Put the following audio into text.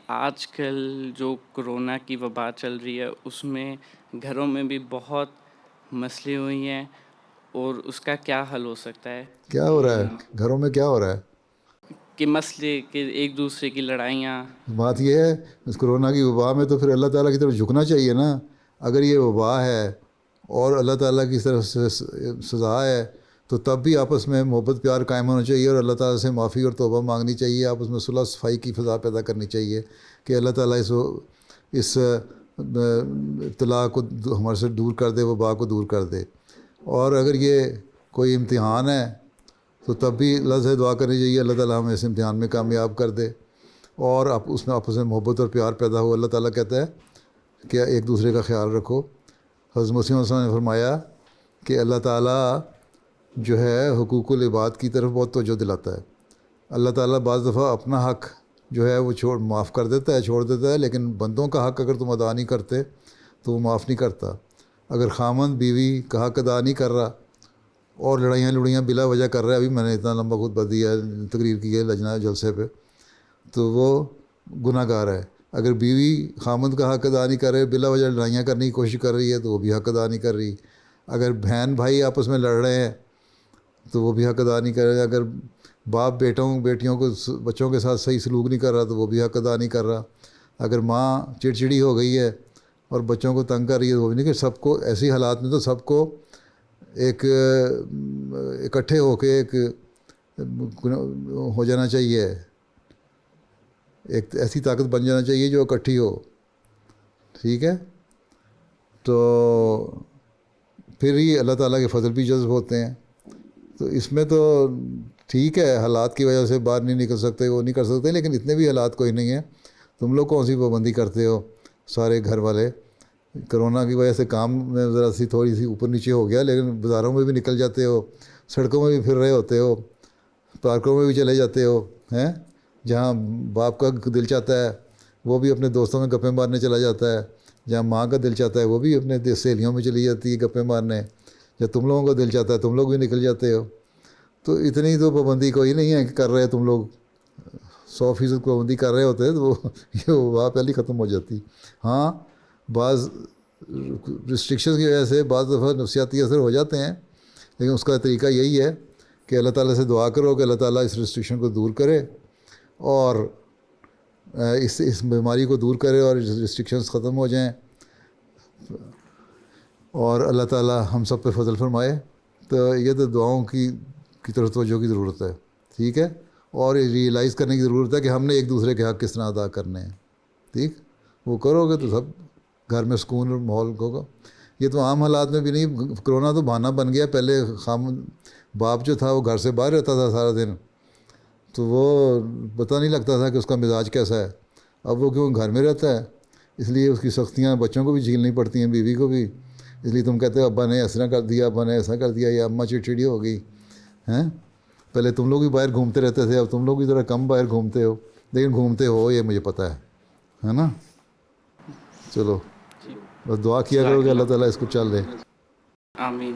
آج کل جو کرونا کی وبا چل رہی ہے اس میں گھروں میں بھی بہت مسئلے ہوئی ہیں، اور اس کا کیا حل ہو سکتا ہے کیا ہو رہا ہے کہ گھروں میں؟ کیا ہو رہا ہے؟ مسئلے کہ ایک دوسرے کی لڑائیاں. بات یہ ہے اس کرونا کی وبا میں تو پھر اللہ تعالیٰ کی طرف جھکنا چاہیے نا. اگر یہ وبا ہے اور اللہ تعالیٰ کی طرف سے سزا ہے تو تب بھی آپس میں محبت پیار قائم ہونا چاہیے، اور اللہ تعالیٰ سے معافی اور توبہ مانگنی چاہیے. آپس میں صلح صفائی کی فضا پیدا کرنی چاہیے کہ اللہ تعالیٰ اس ابتلا کو ہمارے سے دور کر دے، وبا کو دور کر دے. اور اگر یہ کوئی امتحان ہے تو تب بھی اللہ سے دعا کرنی چاہیے اللہ تعالیٰ ہمیں اس امتحان میں کامیاب کر دے، اور اس میں آپس میں محبت اور پیار پیدا ہو. اللہ تعالیٰ کہتا ہے کہ ایک دوسرے کا خیال رکھو. حضرت مسیح علیہ السلام نے فرمایا کہ اللہ تعالیٰ جو ہے حقوق العباد کی طرف بہت توجہ دلاتا ہے. اللہ تعالیٰ بعض دفعہ اپنا حق جو ہے وہ معاف کر دیتا ہے، چھوڑ دیتا ہے، لیکن بندوں کا حق اگر تم ادا نہیں کرتے تو وہ معاف نہیں کرتا. اگر خامند بیوی کا حق ادا نہیں کر رہا اور لڑائیاں بلا وجہ کر رہا ہے، ابھی میں نے اتنا لمبا خطبہ دیا ہے، تقریر کی ہے لجنہ جلسے پہ، تو وہ گناہ گار ہے. اگر بیوی خامند کا حق ادا نہیں کر رہے، بلا وجہ لڑائیاں کرنے کی کوشش کر رہی ہے تو وہ بھی حق ادا نہیں کر رہی. اگر بہن بھائی آپس میں لڑ رہے ہیں تو وہ بھی حق ادا نہیں کر رہے. اگر باپ بیٹیوں کو بچوں کے ساتھ صحیح سلوک نہیں کر رہا تو وہ بھی حق ادا نہیں کر رہا. اگر ماں چڑچڑی ہو گئی ہے اور بچوں کو تنگ کر رہی ہے تو وہ بھی نہیں. کہ سب کو ایسی حالات میں تو سب کو ایک اکٹھے ہو کے ایک ہو جانا چاہیے، ایک ایسی طاقت بن جانا چاہیے جو اکٹھی ہو. ٹھیک ہے، تو پھر ہی اللہ تعالیٰ کے فضل بھی جذب ہوتے ہیں. تو اس میں تو ٹھیک ہے حالات کی وجہ سے باہر نہیں نکل سکتے، وہ نہیں کر سکتے، لیکن اتنے بھی حالات کوئی نہیں ہیں. تم لوگ کون سی پابندی کرتے ہو سارے گھر والے؟ کرونا کی وجہ سے کام میں ذرا سی تھوڑی سی اوپر نیچے ہو گیا، لیکن بازاروں میں بھی نکل جاتے ہو، سڑکوں میں بھی پھر رہے ہوتے ہو، پارکوں میں بھی چلے جاتے ہو ہیں. جہاں باپ کا دل چاہتا ہے وہ بھی اپنے دوستوں میں گپیں مارنے چلا جاتا ہے، جہاں ماں کا دل چاہتا ہے وہ بھی اپنے سہیلیوں میں چلی جاتی ہے گپیں مارنے، جب تم لوگوں کا دل چاہتا ہے تم لوگ بھی نکل جاتے ہو. تو اتنی تو پابندی کوئی نہیں ہے کہ کر رہے تم لوگ 100% پابندی کر رہے ہوتے ہیں تو وہ یہ وبا پہلے ختم ہو جاتی. ہاں بعض ریسٹرکشنز کی وجہ سے بعض دفعہ نفسیاتی اثر ہو جاتے ہیں، لیکن اس کا طریقہ یہی ہے کہ اللہ تعالیٰ سے دعا کرو کہ اللہ تعالیٰ اس ریسٹرکشن کو دور کرے اور اس بیماری کو دور کرے اور ریسٹرکشنز ختم ہو جائیں، اور اللہ تعالیٰ ہم سب پہ فضل فرمائے. تو یہ تو دعاؤں کی طرف توجہ کی ضرورت ہے. ٹھیک ہے، اور یہ ریئلائز کرنے کی ضرورت ہے کہ ہم نے ایک دوسرے کے حق کس طرح ادا کرنے ہیں. ٹھیک، وہ کرو گے تو سب گھر میں سکون اور ماحول ہوگا. یہ تو عام حالات میں بھی نہیں، کرونا تو بہانہ بن گیا. پہلے باپ جو تھا وہ گھر سے باہر رہتا تھا سارا دن، تو وہ پتہ نہیں لگتا تھا کہ اس کا مزاج کیسا ہے. اب وہ کیوں گھر میں رہتا ہے، اس لیے اس کی سختیاں بچوں کو بھی جھیلنی پڑتی ہیں، بیوی کو بھی. اس لیے تم کہتے ہو ابا نے ایسا کر دیا، ابا نے ایسا کر دیا، یا اماں چڑچڑی ہو گئی ہیں. پہلے تم لوگ بھی باہر گھومتے رہتے تھے، اب تم لوگ بھی ذرا کم باہر گھومتے ہو، لیکن گھومتے ہو یہ مجھے پتہ ہے نا. چلو جی، بس دعا کیا کرو جزاک کہ اللہ اللہ. تعالیٰ اس کو چل دے. آمین.